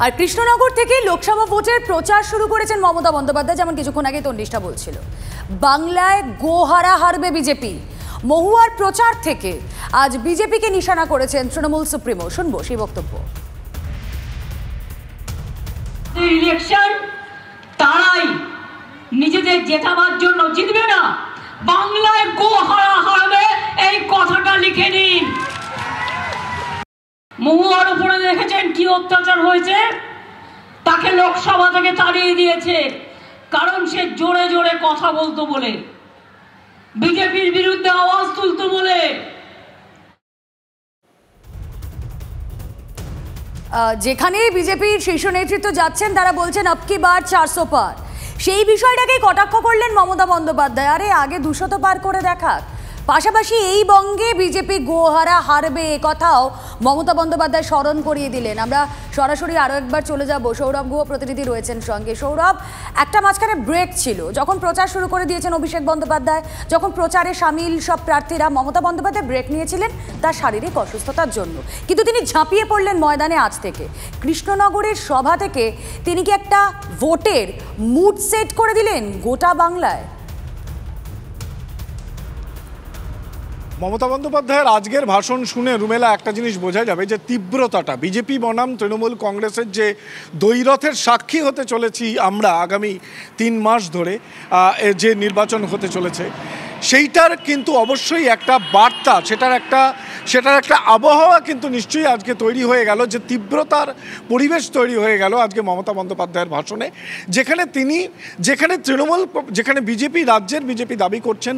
আর কৃষ্ণনগর থেকে লোকসভা ভোটের প্রচার শুরু করেছেন মমতা বন্দ্যোপাধ্যায়, যেমন কিছুক্ষণ আগে তন্ডিষ্ঠা বলছিল। বাংলায় গোহারা হারবে বিজেপি। মহুয়ার প্রচার থেকে আজ বিজেপিকে নিশানা করেছেন তৃণমূল সুপ্রিমো। শুনবো সেই বক্তব্য। ইলেকশন তারাই নিজেদের জেতাবার জন্য জিতবে না, বাংলায় গোহারা হারবে এই কথাটা লিখে নিন। মহুয়ার উপরে দেখেছেন কি অত্যাচার হয়েছে, তাকে লোকসভা থেকে তাড়িয়ে দিয়েছে কারণ সে জোরে জোরে কথা বলতো বলে, বিজেপির বিরুদ্ধে আওয়াজ তুলতো বলে। যেখানে বিজেপির শীর্ষ নেতৃত্ব যাচ্ছেন তারা বলছেন আবকি বার 400 পার। সেই বিষয়টাকে কটাক্ষ করলেন মমতা বন্দ্যোপাধ্যায়। আরে আগে 200 পার করে দেখাক। পাশাপাশি এই বঙ্গে বিজেপি গোহারা হারবে এ কথাও মমতা বন্দ্যোপাধ্যায় স্মরণ করিয়ে দিলেন। আমরা সরাসরি আরও একবার চলে যাব, সৌরভ গুহ প্রতিনিধি রয়েছেন সঙ্গে। সৌরভ, একটা মাঝখানে ব্রেক ছিল যখন প্রচার শুরু করে দিয়েছেন অভিষেক বন্দ্যোপাধ্যায়, যখন প্রচারে সামিল সব প্রার্থীরা, মমতা বন্দ্যোপাধ্যায় ব্রেক নিয়েছিলেন তার শারীরিক অসুস্থতার জন্য, কিন্তু তিনি ঝাঁপিয়ে পড়লেন ময়দানে আজ থেকে। কৃষ্ণনগরের সভা থেকে তিনি কি একটা ভোটের মুড সেট করে দিলেন গোটা বাংলায়? মমতা বন্দ্যোপাধ্যায়ের আজকের ভাষণ শুনে রুমেলা একটা জিনিস বোঝা যাবে যে তীব্রতাটা, বিজেপি বনাম তৃণমূল কংগ্রেসের যে দ্বৈরথের সাক্ষী হতে চলেছি আমরা আগামী 3 মাস ধরে, যে নির্বাচন হতে চলেছে সেইটার কিন্তু অবশ্যই একটা বার্তা, সেটার একটা আবহাওয়া কিন্তু নিশ্চয়ই আজকে তৈরি হয়ে গেল, যে তীব্রতার পরিবেশ তৈরি হয়ে গেল আজকে মমতা বন্দ্যোপাধ্যায়ের ভাষণে। যেখানে বিজেপি, রাজ্যের বিজেপি দাবি করছেন,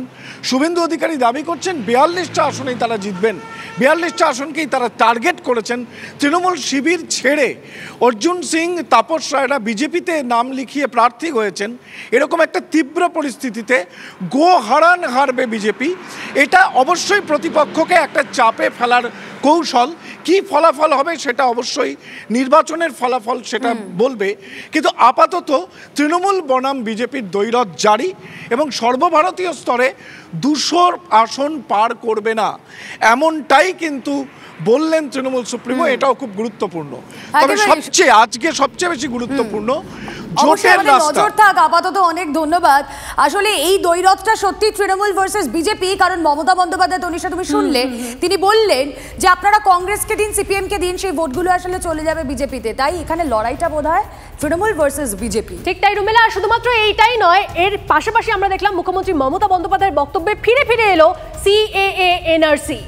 শুভেন্দু অধিকারী দাবি করছেন 42টা আসনেই তারা জিতবেন, 42টা আসনকেই তারা টার্গেট করেছেন। তৃণমূল শিবির ছেড়ে অর্জুন সিং, তাপস রায়রা বিজেপিতে নাম লিখিয়ে প্রার্থী হয়েছেন। এরকম একটা তীব্র পরিস্থিতিতে গোহারান হারবে বিজেপি, এটা অবশ্যই প্রতিপক্ষকে একটা চাপে ফেলার কৌশল। কি ফলাফল হবে সেটা অবশ্যই নির্বাচনের ফলাফল সেটা বলবে, কিন্তু আপাতত তৃণমূল বনাম বিজেপির দ্বৈরথ জারি এবং সর্বভারতীয় স্তরে 200 আসন পার করবে না, এমনটাই কিন্তু বললেন তৃণমূল সুপ্রিমো। এটাও খুব গুরুত্বপূর্ণ। তবে আজকে সবচেয়ে বেশি গুরুত্বপূর্ণ জোটের রাস্তা। আপাতত অনেক ধন্যবাদ। আসলে এই দ্বৈরথটা সত্যি তৃণমূল ভার্সেস বিজেপি, কারণ মমতা বন্দ্যোপাধ্যায়, তনিষা তুমি শুনলে, তিনি বললেন যে আপনারা কংগ্রেসকে দিন, সিপিএমকে দিন, সেই ভোটগুলো আসলে চলে যাবে বিজেপিতে। তাই এখানে লড়াইটা বোধহয় তৃণমূল ভার্সেস বিজেপি। ঠিক তাই রুমেলা। শুধুমাত্র এইটাই নয়, এর পাশাপাশি আমরা দেখলাম মুখ্যমন্ত্রী মমতা বন্দ্যোপাধ্যায়ের বক্তব্যে ফিরে ফিরে এলো সিএএ এনআরসি।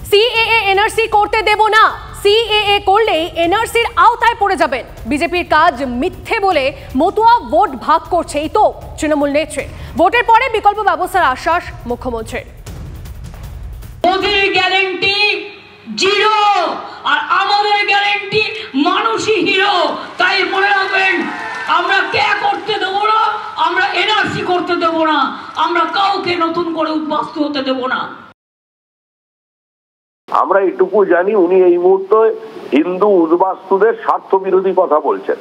সিএএ এনআরসি করতে দেব না, সিএএ করলেই এনআরসির আওতায় পড়ে যাবেন। বিজেপির কাজ মিথ্যে বলে মতুয়া ভোট ভাগ করছে এই তো তৃণমূল নেত্রী। ভোটের পরে বিকল্প ব্যবস্থার আশ্বাস মুখ্যমন্ত্রীর। মোদির গ্যারান্টি জিরো আর আমাদের গ্যারান্টি মানুষই হিরো। তাই মনে রাখবেন, আমরা কে করতে দেবো না, আমরা এনআরসি করতে দেবো না, আমরা কাউকে নতুন করে উদ্বাস্তু হতে দেবো না। আমরা এটুকু জানি, উনি এই মুহূর্তে হিন্দু উদ্বাস্তুদের স্বার্থ বিরোধী কথা বলছেন।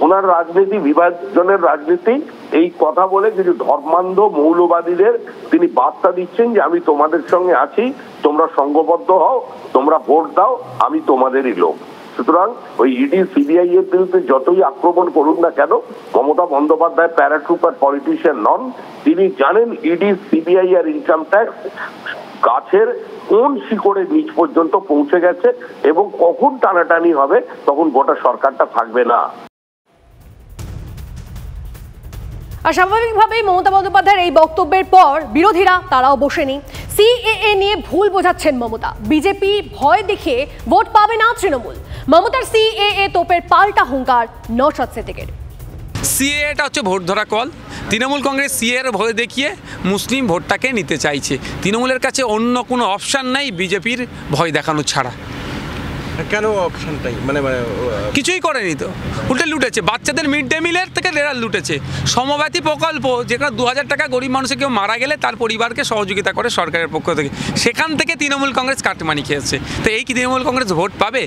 ওনার রাজনীতি বিভাজনের রাজনীতি, এই কথা বলে কিছু ধর্মান্ধ মৌলবাদীদের তিনি বার্তা দিচ্ছেন যে আমি তোমাদের সঙ্গে আছি, তোমরা সংঘবদ্ধ হও, তোমরা ভোট দাও, আমি তোমাদেরই লোক। সুতরাং ওই ইডি সিবিআই এর বিরুদ্ধে যতই আক্রমণ করুন না কেন, মমতা বন্দ্যোপাধ্যায় প্যারাট্রুপার পলিটিশিয়ান নন। তিনি জানেন ইডি সিবিআই আর ইনকাম ট্যাক্স গাছের কোন শিকড়ে নিচ পর্যন্ত পৌঁছে গেছে এবং কখন টানাটানি হবে তখন গোটা সরকারটা থাকবে না। আর স্বাভাবিকভাবেই মমতা বন্দ্যোপাধ্যায়ের এই বক্তব্যের পর বিরোধীরা তারাও বসেনি। সিএএ নিয়ে ভুল বোঝাচ্ছেন মমতা, বিজেপি ভয় দেখিয়ে ভোট পাবে না তৃণমূল। মমতার সিএএ তোপের পাল্টা হুঙ্কার নওশাদ সিদ্দিকের। সিএএটা হচ্ছে ভোট ধরা কল। তৃণমূল কংগ্রেস সিএর ভয় দেখিয়ে মুসলিম ভোটটাকে নিতে চাইছে। তৃণমূলের কাছে অন্য কোনো অপশান নাই বিজেপির ভয় দেখানো ছাড়া। কেন অপশনটাই মানে কিছুই করেনি তো, উল্টে লুটেছে। বাচ্চাদের মিড ডে মিলের থেকে এরা লুটেছে। সমব্যাথী প্রকল্প, যেখানে 2000 টাকা গরিব মানুষের কেউ মারা গেলে তার পরিবারকে সহযোগিতা করে সরকারের পক্ষ থেকে, সেখান থেকে তৃণমূল কংগ্রেস কাটমানি খেয়েছে। তো এই কি তৃণমূল কংগ্রেস ভোট পাবে?